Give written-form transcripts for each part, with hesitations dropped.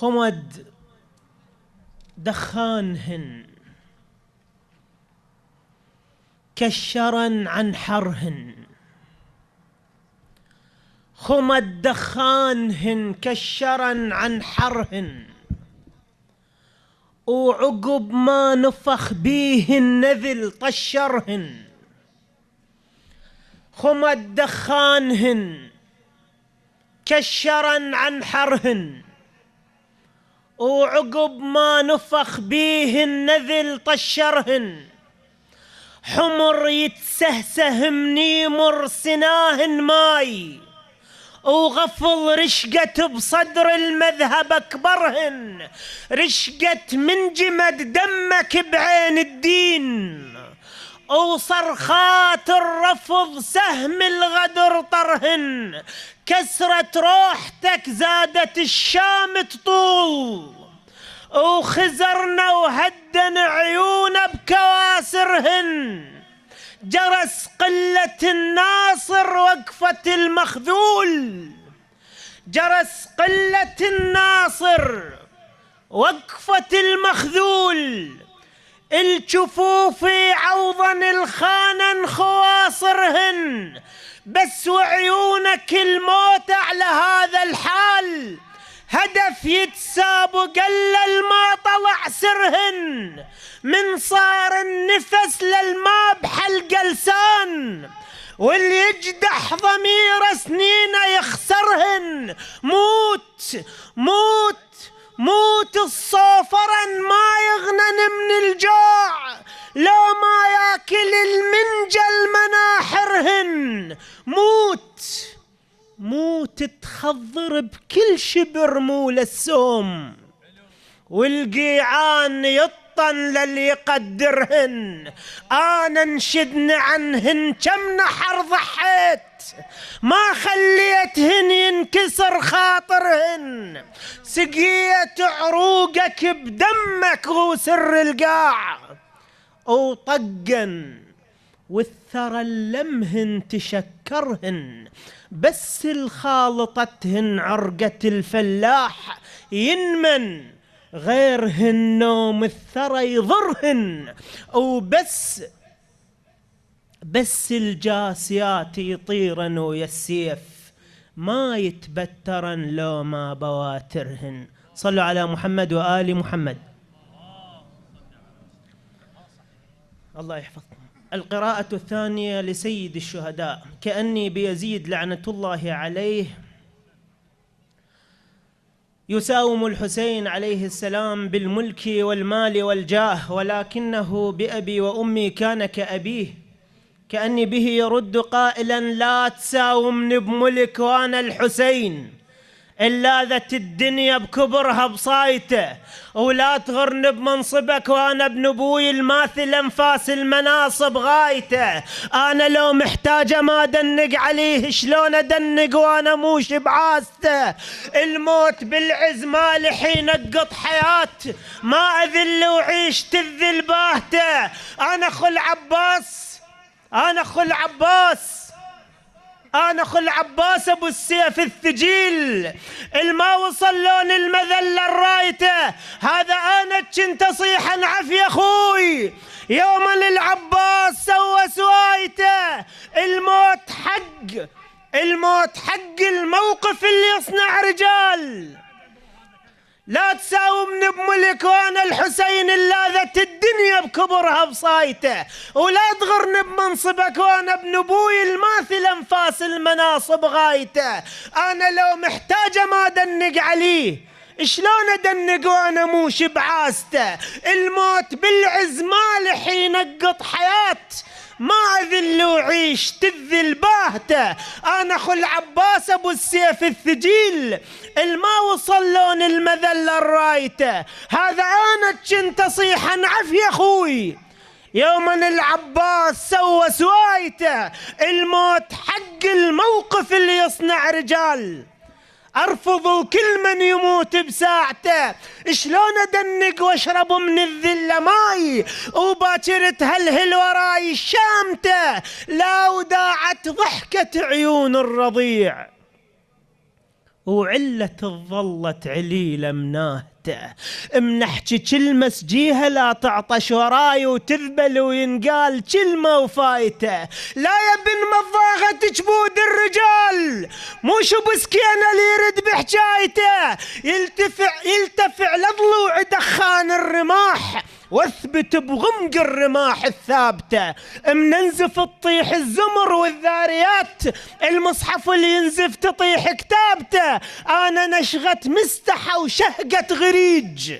خمد دخانهن كشرا عن حرهن، خمد دخانهن كشرا عن حرهن، وعقب ما نفخ بيهن نذل طشرهن. خمد دخانهن كشرا عن حرهن، وعقب ما نفخ بيهن نذل طشرهن. حمر يتسهسه منيمر سناهن ماي، وغفل رشقت بصدر المذهب أكبرهن. رشقت من جمد دمك بعين الدين، وصرخات الرفض سهم الغدر طرهن. كسرت روحتك زادت الشام طول، وخزرنا وهدن عيونا بكواسرهن. جرس قلة الناصر وقفة المخذول، جرس قلة الناصر وقفة المخذول. الجفوف عوضا الخانن خواصرهن، بس وعيونك الموت على هذا الحال. هدف يتساب وقلل ما طلع سرهن، من صار النفس للما بحلق لسان، واللي يجدح ضمير سنينه يخسرهن. موت موت موت الصوفرن ما يغنن من الجوع، لو ما ياكل المنجل مناحرهن. موت موت تخضر بكل شبر مول السوم، والقيعان يطن للي يقدرهن. انا انشدن عنهن كم نحر ضحيت، ما خليتهن ينكسر خاطرهن. سقيت عروقك بدمك وسر القاع، وطقن والثرى اللمهن تشكرهن. بس الخالطتهن عرقة الفلاح ينمن، غيرهن نوم الثرى يضرهن. وبس الجاسيات يطيرن ويا السيف، ما يتبترن لو ما بواترهن. صلوا على محمد وآل محمد. الله يحفظكم. القراءة الثانية لسيد الشهداء. كأني بيزيد لعنة الله عليه يساوم الحسين عليه السلام بالملك والمال والجاه، ولكنه بأبي وأمي كان كأبيه. كأني به يرد قائلا: لا تساومني بملك وأنا الحسين، إلا ذات الدنيا بكبرها بصايته، ولا تغرن بمنصبك وأنا ابن أبوي الماثل أنفاس المناصب غايته. أنا لو محتاجة ما أدنق عليه، شلون أدنق وأنا موش بعاسته؟ الموت بالعز مالي حين أقط حياة، ما أذل وعيش تذل باهته. أنا أخو العباس، أنا أخو العباس، أنا أخو العباس أبو السيف الثجيل، الما وصل لون المذلة الرايته. هذا أنا كنت أصيح عفي أخوي، يوما العباس سوى سوايته. الموت حق، الموت حق الموقف اللي يصنع رجال. لا تساومني بملك وانا الحسين، الا ذات الدنيا بكبرها بصايته، ولا تغرني بمنصبك وانا ابن ابوي الماثل انفاس المناصب غايته. انا لو محتاجه ما ادنق عليه، شلون ادنق وانا موش بعاسته؟ الموت بالعز مالي حين اقط حياه، ما أذل وعيش تذل باهته. أنا أخو العباس أبو السيف الثجيل، الما وصل لون المذلة الرايته. هذا أنا كنت أصيح عفي أخوي، يوما العباس سوى سوايته. الموت حق الموقف اللي يصنع رجال. أرفض كل من يموت بساعته، شلون أدنق واشرب من الذلة ماي، وباكر تهلهل وراي شامته. لا وداعت ضحكة عيون الرضيع، وعلة ظلت عليلة مناهته. منحكي كلمة سجيها لا تعطش وراي وتذبل وينقال كلمة وفايته. لا يا بن مضاغة جبود الرجال مو شبسكينة اللي يرد بحجايته. يلتفع لضلوع دخان الرماح واثبت بغمق الرماح الثابته. مننزف تطيح الزمر والذاريات المصحف اللي ينزف تطيح كتابته. انا نشغت مستحى وشهقة غريج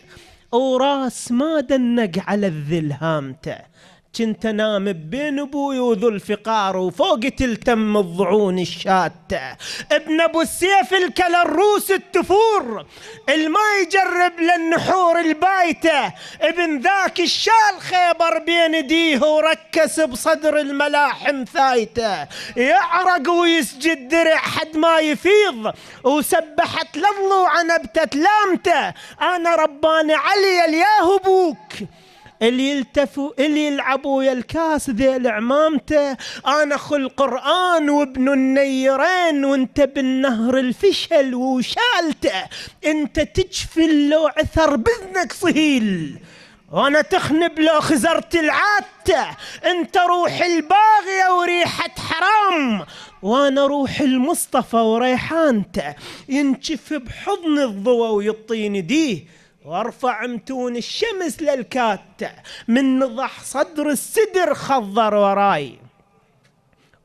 وراس ما دنق على الذل هامته. كنت انام بين ابوي وذو الفقار وفوق تلتم الضعون الشاتة. ابن ابو السيف الكل الروس التفور الما يجرب للنحور البايته. ابن ذاك الشال خيبر بين يديه وركس بصدر الملاحم ثايته. يعرق ويسجد درع حد ما يفيض وسبحت لضلوع نبتة لامته. انا رباني علي الياه ابوك اللي يلتفوا اللي يلعبوا يا الكاس ذيل عمامته. انا اخو القرآن وابن النيرين وانت بالنهر الفشل وشالته. انت تجفل لو عثر بذنك صهيل وانا تخنب لو خزرت العاتة. انت روح الباغية وريحة حرام وانا روح المصطفى وريحانته. ينشف بحضن الضوى ويطين ديه وارفع متون الشمس للكاتة. من نضح صدر السدر خضر وراي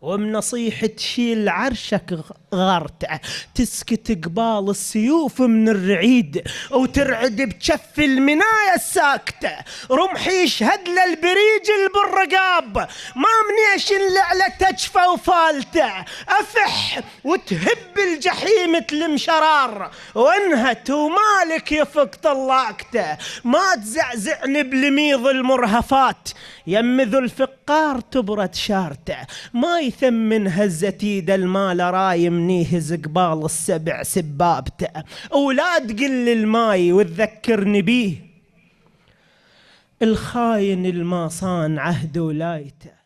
ومن نصيحة تشيل عرشك غارته. تسكت قبال السيوف من الرعيد وترعد بجف المناية الساكتة. رمحي يشهد للبريج بالرقاب ما منيش على تجفى وفالته. افح وتهب الجحيم المشرار وانهت ومالك يفك طلاقته. ما تزعزعني بلميض المرهفات يم ذو الفقار تبرد شارته. ما يثمن هزتيد المال رايم نيهز قبال السبع سبابته. ولا تقل الماي وتذكرني بيه الخاين الما صان عهده ولايته.